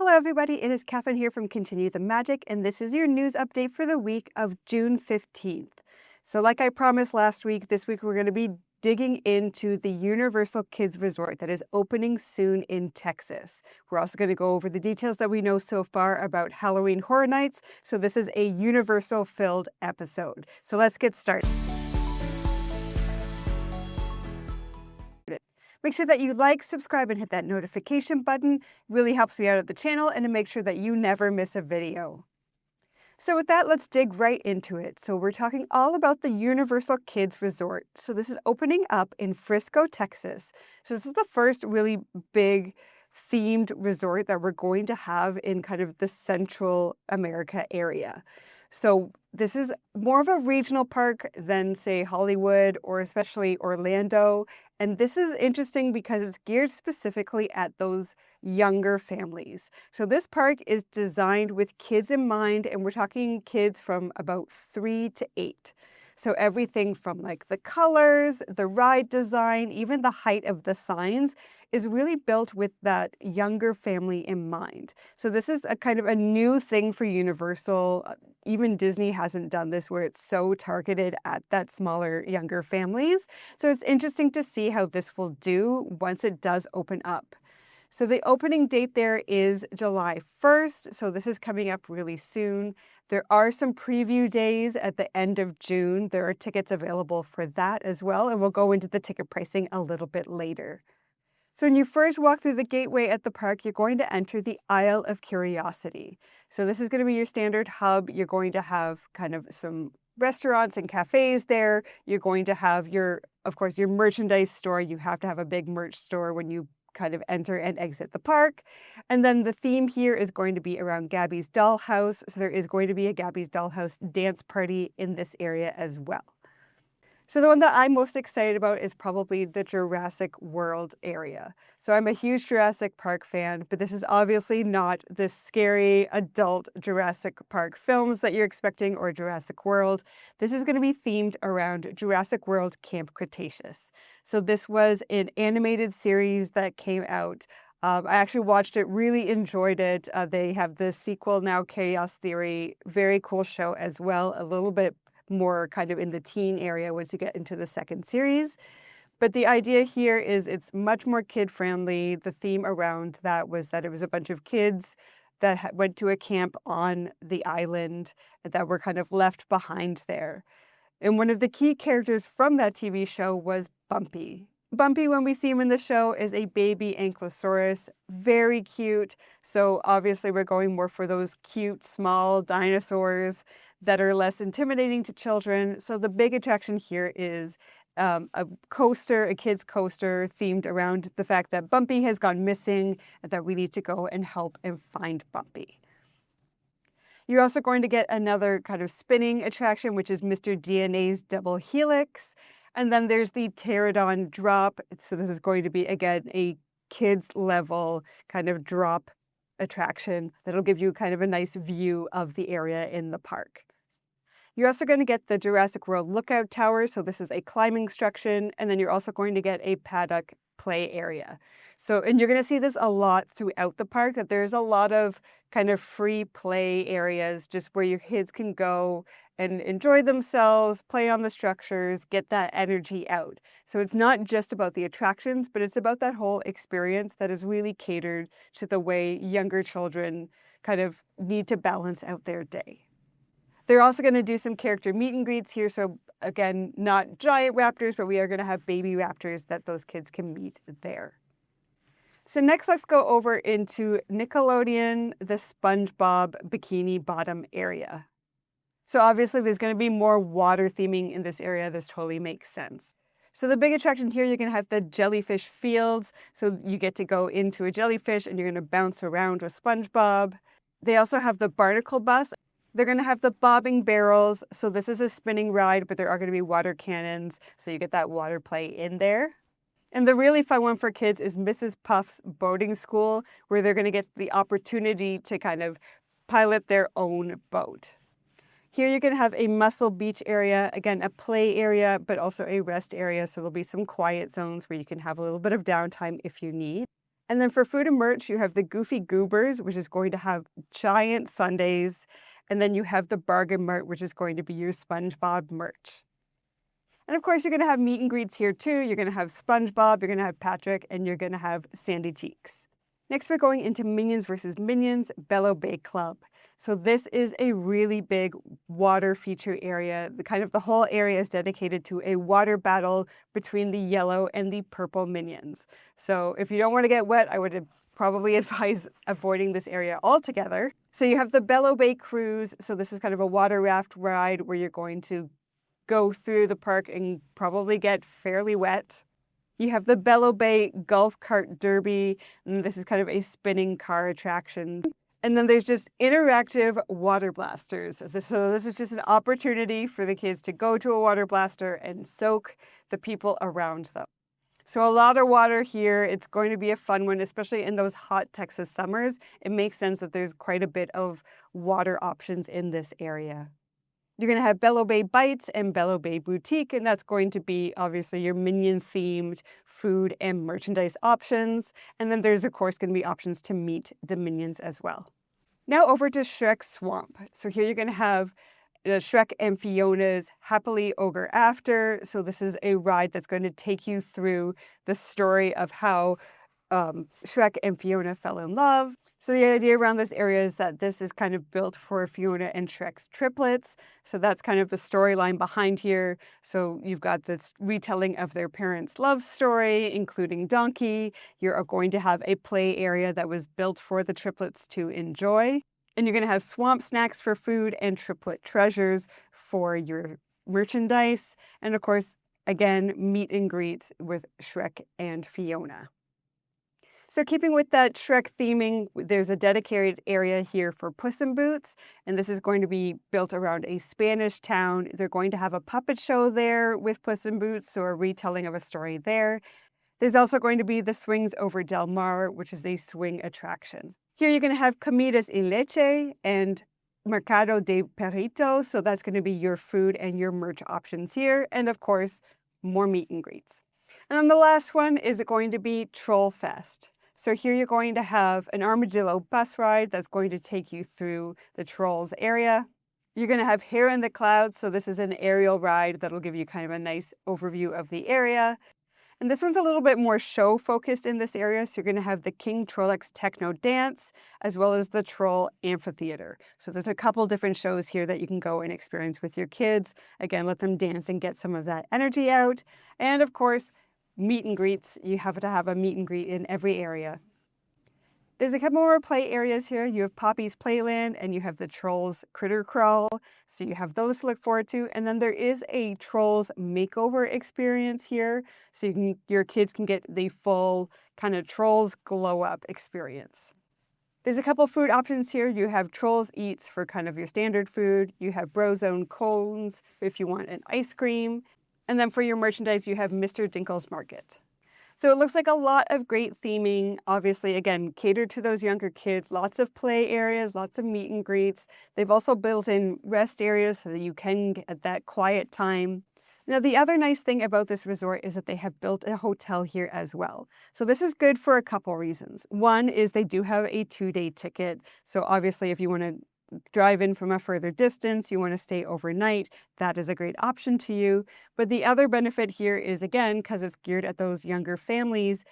Hello everybody, it is Catherine here from Continue the Magic, and this is your news update for the week of June 15th. So like I promised last week, this week we're going to be digging into the Universal Kids Resort that is opening soon in Texas. We're also going to go over the details that we know so far about Halloween Horror Nights, so this is a Universal-filled episode. So let's get started. Make sure that you like, subscribe, and hit that notification button. It really helps me out at the channel and to make sure that you never miss a video. So with that, let's dig right into it. So we're talking all about the Universal Kids Resort. So this is opening up in Frisco, Texas. So this is the first really big themed resort that we're going to have in kind of the Central America area. So this is more of a regional park than, say, Hollywood or especially Orlando. And this is interesting because it's geared specifically at those younger families. So this park is designed with kids in mind, and we're talking kids from about 3 to 8. So everything from like the colors, the ride design, even the height of the signs is really built with that younger family in mind. So this is a kind of a new thing for Universal. Even Disney hasn't done this where it's so targeted at that smaller, younger families. So it's interesting to see how this will do once it does open up. So the opening date there is July 1st. So this is coming up really soon. There are some preview days at the end of June. There are tickets available for that as well. And we'll go into the ticket pricing a little bit later. So when you first walk through the gateway at the park, you're going to enter the Aisle of Curiosity. So this is going to be your standard hub. You're going to have kind of some restaurants and cafes there. You're going to have of course, your merchandise store. You have to have a big merch store when you kind of enter and exit the park. And then the theme here is going to be around Gabby's Dollhouse. So there is going to be a Gabby's Dollhouse dance party in this area as well. So the one that I'm most excited about is probably the Jurassic World area. So I'm a huge Jurassic Park fan, but this is obviously not the scary adult Jurassic Park films that you're expecting or Jurassic World. This is going to be themed around Jurassic World Camp Cretaceous. So this was an animated series that came out. I actually watched it, really enjoyed it. They have the sequel now, Chaos Theory, very cool show as well, a little bit more kind of in the teen area once you get into the second series. But the idea here is it's much more kid-friendly. The theme around that was that it was a bunch of kids that went to a camp on the island that were kind of left behind there. And one of the key characters from that TV show was Bumpy. Bumpy, when we see him in the show, is a baby ankylosaurus, very cute. So obviously we're going more for those cute, small dinosaurs that are less intimidating to children. So the big attraction here is a coaster, a kid's coaster themed around the fact that Bumpy has gone missing and that we need to go and help and find Bumpy. You're also going to get another kind of spinning attraction, which is Mr. DNA's Double Helix. And then there's the Pterodon drop. So this is going to be, again, a kids level kind of drop attraction that'll give you kind of a nice view of the area in the park. You're also going to get the Jurassic World Lookout Tower. So this is a climbing structure. And then you're also going to get a paddock play area. So, and you're going to see this a lot throughout the park, that there's a lot of kind of free play areas just where your kids can go and enjoy themselves, play on the structures, get that energy out. So it's not just about the attractions, but it's about that whole experience that is really catered to the way younger children kind of need to balance out their day. They're also going to do some character meet and greets here. So again, not giant raptors, but we are going to have baby raptors that those kids can meet there. So next, let's go over into Nickelodeon, the SpongeBob Bikini Bottom area. So obviously there's going to be more water theming in this area. This totally makes sense. So the big attraction here, you're going to have the jellyfish fields. So you get to go into a jellyfish and you're going to bounce around with SpongeBob. They also have the barnacle bus. They're going to have the bobbing barrels. So this is a spinning ride, but there are going to be water cannons. So you get that water play in there. And the really fun one for kids is Mrs. Puff's boating school, where they're going to get the opportunity to kind of pilot their own boat. Here you're going to have a Muscle Beach area, again, a play area, but also a rest area. So there'll be some quiet zones where you can have a little bit of downtime if you need. And then for food and merch, you have the Goofy Goobers, which is going to have giant sundaes. And then you have the Bargain Mart, which is going to be your SpongeBob merch. And of course, you're going to have meet and greets here too. You're going to have SpongeBob, you're going to have Patrick, and you're going to have Sandy Cheeks. Next, we're going into Minions vs. Minions Bellow Bay Club. So this is a really big water feature area. The whole area is dedicated to a water battle between the yellow and the purple minions. So if you don't want to get wet, I would probably advise avoiding this area altogether. So you have the Bellow Bay Cruise. So this is kind of a water raft ride where you're going to go through the park and probably get fairly wet. You have the Bellow Bay Golf Cart Derby, and this is kind of a spinning car attraction. And then there's just interactive water blasters. So this is just an opportunity for the kids to go to a water blaster and soak the people around them. So a lot of water here. It's going to be a fun one, especially in those hot Texas summers. It makes sense that there's quite a bit of water options in this area. You're going to have Bellow Bay Bites and Bellow Bay Boutique, and that's going to be obviously your Minion-themed food and merchandise options. And then there's, of course, going to be options to meet the Minions as well. Now over to Shrek Swamp. So here you're going to have Shrek and Fiona's Happily Ogre After. So this is a ride that's going to take you through the story of how Shrek and Fiona fell in love. So the idea around this area is that this is kind of built for Fiona and Shrek's triplets. So that's kind of the storyline behind here. So you've got this retelling of their parents' love story, including Donkey. You're going to have a play area that was built for the triplets to enjoy. And you're going to have swamp snacks for food and triplet treasures for your merchandise. And of course, again, meet and greets with Shrek and Fiona. So keeping with that Shrek theming, there's a dedicated area here for Puss N Boots, and this is going to be built around a Spanish town. They're going to have a puppet show there with Puss N Boots, so a retelling of a story there. There's also going to be the Swings over Del Mar, which is a swing attraction. Here you're going to have Comidas y Leche and Mercado de Perrito, so that's going to be your food and your merch options here, and of course, more meet and greets. And then the last one is going to be Trollzfest. So here you're going to have an armadillo bus ride that's going to take you through the Trolls area. You're going to have Hair in the Clouds, so this is an aerial ride that'll give you kind of a nice overview of the area. And this one's a little bit more show focused in this area, so you're going to have the King Trollex Techno Dance, as well as the Troll Amphitheater. So there's a couple different shows here that you can go and experience with your kids. Again, let them dance and get some of that energy out. And of course, meet and greets. You have to have a meet and greet in every area. There's a couple more play areas here. You have Poppy's Playland and you have the Trolls Critter Crawl. So you have those to look forward to. And then there is a Trolls makeover experience here. So your kids can get the full kind of Trolls glow up experience. There's a couple food options here. You have Trolls Eats for kind of your standard food. You have Brozone cones if you want an ice cream. And then for your merchandise, you have Mr. Dinkle's Market. So it looks like a lot of great theming. Obviously, again, catered to those younger kids. Lots of play areas, lots of meet and greets. They've also built in rest areas so that you can get that quiet time. Now, the other nice thing about this resort is that they have built a hotel here as well. So this is good for a couple reasons. One is they do have a 2-day ticket. So obviously, if you want to drive in from a further distance, you want to stay overnight, that is a great option to you. But the other benefit here is, again, because it's geared at those younger families,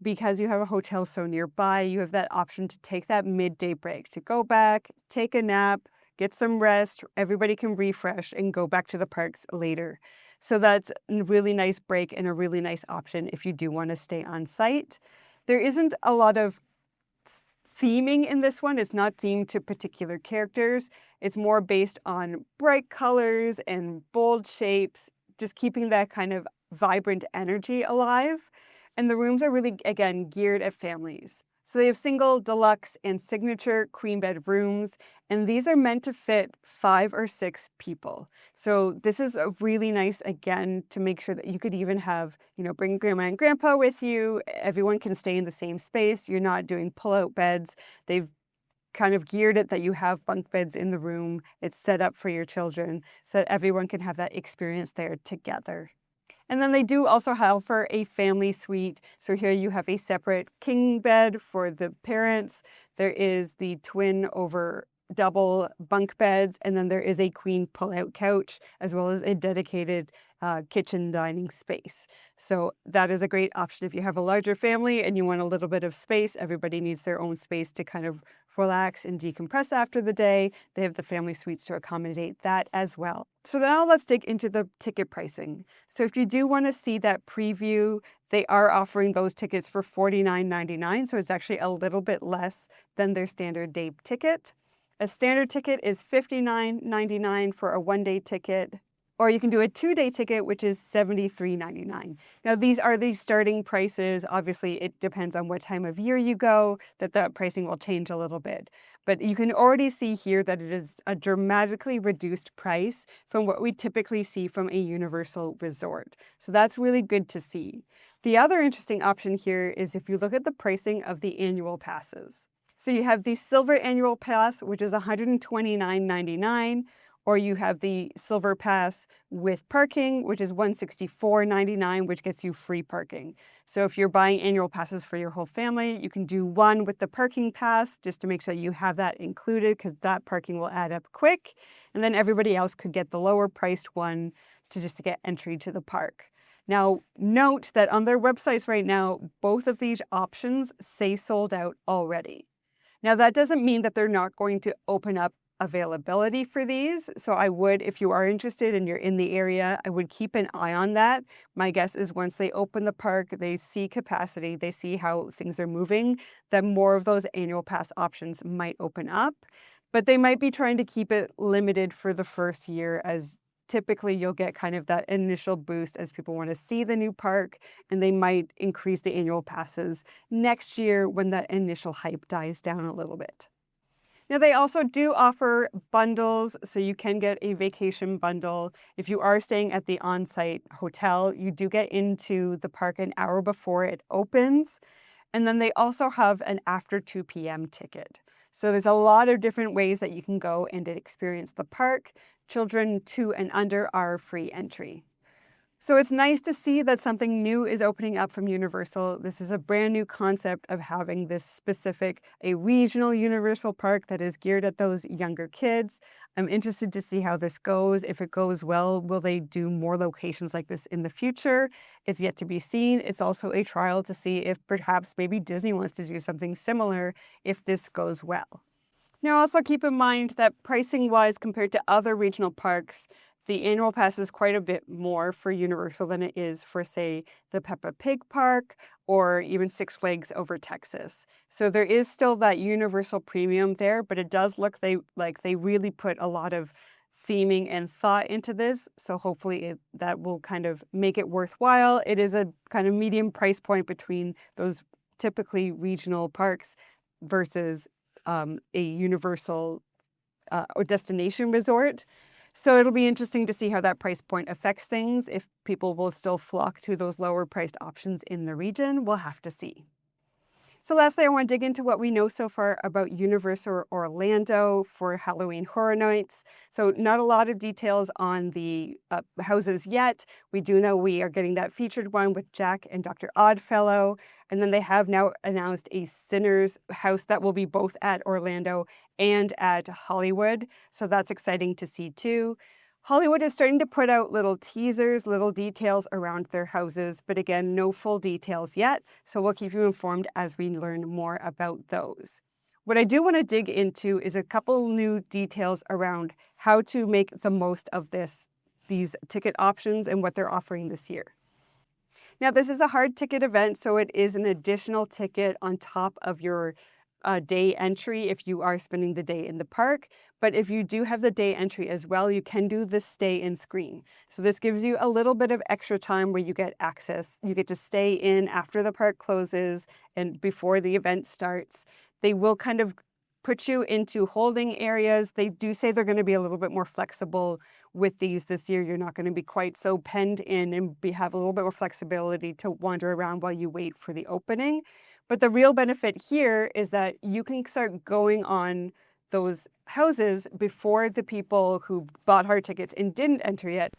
because you have a hotel so nearby, you have that option to take that midday break, to go back, take a nap, get some rest, everybody can refresh and go back to the parks later. So that's a really nice break and a really nice option if you do want to stay on site. There isn't a lot of theming in this one. It's not themed to particular characters. It's more based on bright colors and bold shapes, just keeping that kind of vibrant energy alive. And the rooms are really, again, geared at families. So they have single, deluxe, and signature queen bed rooms, and these are meant to fit 5 or 6 people. So this is a really nice, again, to make sure that you could even have, bring grandma and grandpa with you. Everyone can stay in the same space. You're not doing pull-out beds. They've kind of geared it that you have bunk beds in the room. It's set up for your children so that everyone can have that experience there together. And then they do also offer a family suite. So here you have a separate king bed for the parents. There is the twin over double bunk beds, and then there is a queen pull-out couch, as well as a dedicated kitchen dining space. So that is a great option if you have a larger family and you want a little bit of space. Everybody needs their own space to kind of relax and decompress after the day. They have the family suites to accommodate that as well. So now let's dig into the ticket pricing. So if you do want to see that preview, they are offering those tickets for $49.99. So it's actually a little bit less than their standard day ticket. A standard ticket is $59.99 for a one-day ticket, or you can do a two-day ticket, which is $73.99. Now, these are the starting prices. Obviously, it depends on what time of year you go, that the pricing will change a little bit. But you can already see here that it is a dramatically reduced price from what we typically see from a Universal resort. So that's really good to see. The other interesting option here is if you look at the pricing of the annual passes. So you have the Silver Annual Pass, which is $129.99, or you have the Silver Pass with parking, which is $164.99, which gets you free parking. So if you're buying annual passes for your whole family, you can do one with the parking pass just to make sure you have that included, because that parking will add up quick. And then everybody else could get the lower priced one to get entry to the park. Now, note that on their websites right now, both of these options say sold out already. Now, that doesn't mean that they're not going to open up availability for these. So I would, if you are interested and you're in the area, I would keep an eye on that. My guess is once they open the park, they see capacity, they see how things are moving, that more of those annual pass options might open up. But they might be trying to keep it limited for the first year, as typically you'll get kind of that initial boost as people want to see the new park, and they might increase the annual passes next year when that initial hype dies down a little bit. Now, they also do offer bundles, so you can get a vacation bundle. If you are staying at the on-site hotel, you do get into the park an hour before it opens. And then they also have an after 2 p.m. ticket. So there's a lot of different ways that you can go and experience the park. Children 2 and under are free entry. So it's nice to see that something new is opening up from Universal. This is a brand new concept of having this specific, a regional Universal park that is geared at those younger kids. I'm interested to see how this goes. If it goes well, will they do more locations like this in the future? It's yet to be seen. It's also a trial to see if perhaps maybe Disney wants to do something similar if this goes well. Now, also keep in mind that pricing-wise, compared to other regional parks, the annual pass is quite a bit more for Universal than it is for, say, the Peppa Pig Park or even Six Flags over Texas. So there is still that Universal premium there, but it does look like they really put a lot of theming and thought into this. So hopefully that will kind of make it worthwhile. It is a kind of medium price point between those typically regional parks versus a Universal or destination resort. So it'll be interesting to see how that price point affects things. If people will still flock to those lower priced options in the region, we'll have to see. So lastly, I want to dig into what we know so far about Universal Orlando for Halloween Horror Nights. So not a lot of details on the houses yet. We do know we are getting that featured one with Jack and Dr. Oddfellow. And then they have now announced a Sinners house that will be both at Orlando and at Hollywood. So that's exciting to see too. Hollywood is starting to put out little teasers, little details around their houses, but again, no full details yet. So we'll keep you informed as we learn more about those. What I do want to dig into is a couple new details around how to make the most of these ticket options and what they're offering this year. Now, this is a hard ticket event, so it is an additional ticket on top of your day entry if you are spending the day in the park. But if you do have the day entry as well, you can do the stay in screen. So this gives you a little bit of extra time where you get access. You get to stay in after the park closes and before the event starts. They will kind of put you into holding areas. They do say they're going to be a little bit more flexible with these this year. You're not going to be quite so penned in and have a little bit more flexibility to wander around while you wait for the opening. But the real benefit here is that you can start going on those houses before the people who bought hard tickets and didn't enter yet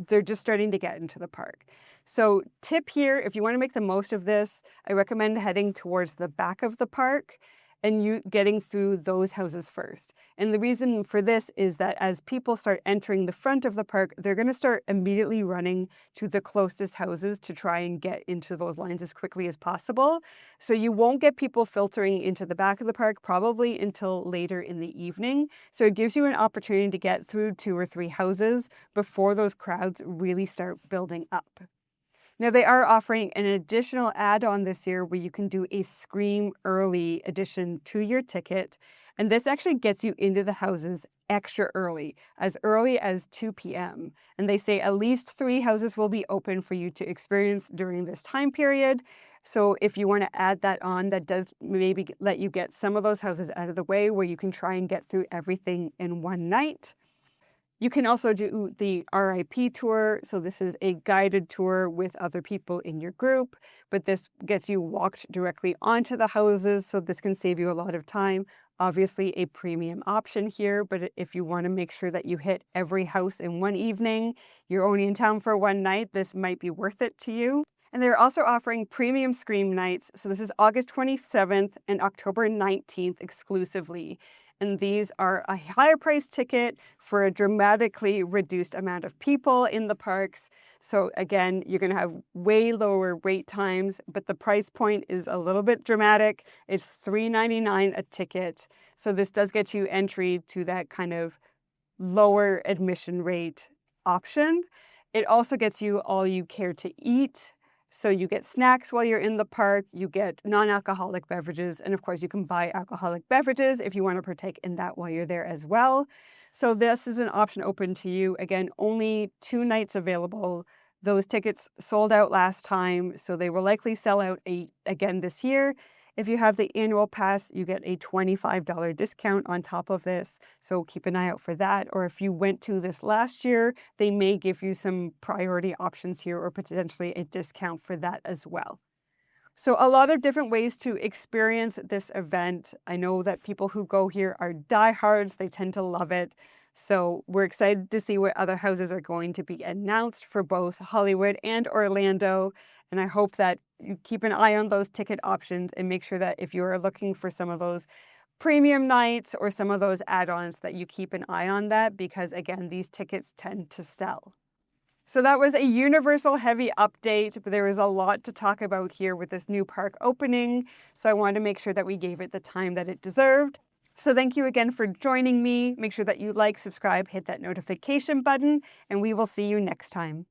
they're just starting to get into the park. So tip here, if you want to make the most of this, I recommend heading towards the back of the park and you getting through those houses first. And the reason for this is that as people start entering the front of the park, they're going to start immediately running to the closest houses to try and get into those lines as quickly as possible. So you won't get people filtering into the back of the park probably until later in the evening. So it gives you an opportunity to get through 2 or 3 houses before those crowds really start building up. Now, they are offering an additional add-on this year where you can do a Scream Early addition to your ticket. And this actually gets you into the houses extra early as 2 p.m. And they say at least 3 houses will be open for you to experience during this time period. So if you want to add that on, that does maybe let you get some of those houses out of the way where you can try and get through everything in one night. You can also do the RIP tour. So this is a guided tour with other people in your group, but this gets you walked directly onto the houses. So this can save you a lot of time. Obviously a premium option here, but if you want to make sure that you hit every house in one evening, you're only in town for one night, this might be worth it to you. And they're also offering premium Scream nights. So this is August 27th and October 19th exclusively. And these are a higher price ticket for a dramatically reduced amount of people in the parks. So again, you're going to have way lower wait times, but the price point is a little bit dramatic. It's $3.99 a ticket. So this does get you entry to that kind of lower admission rate option. It also gets you all you care to eat. So you get snacks while you're in the park, you get non-alcoholic beverages, and of course you can buy alcoholic beverages if you want to partake in that while you're there as well. So this is an option open to you. Again, only 2 nights available. Those tickets sold out last time, so they will likely sell out again this year. If you have the annual pass, you get a $25 discount on top of this, so keep an eye out for that. Or if you went to this last year, they may give you some priority options here or potentially a discount for that as well. So a lot of different ways to experience this event. I know that people who go here are diehards. They tend to love it. So we're excited to see what other houses are going to be announced for both Hollywood and Orlando. And I hope that you keep an eye on those ticket options and make sure that if you are looking for some of those premium nights or some of those add-ons that you keep an eye on that, because again, these tickets tend to sell. So that was a Universal heavy update, but there was a lot to talk about here with this new park opening. So I wanted to make sure that we gave it the time that it deserved. So thank you again for joining me. Make sure that you like, subscribe, hit that notification button, and we will see you next time.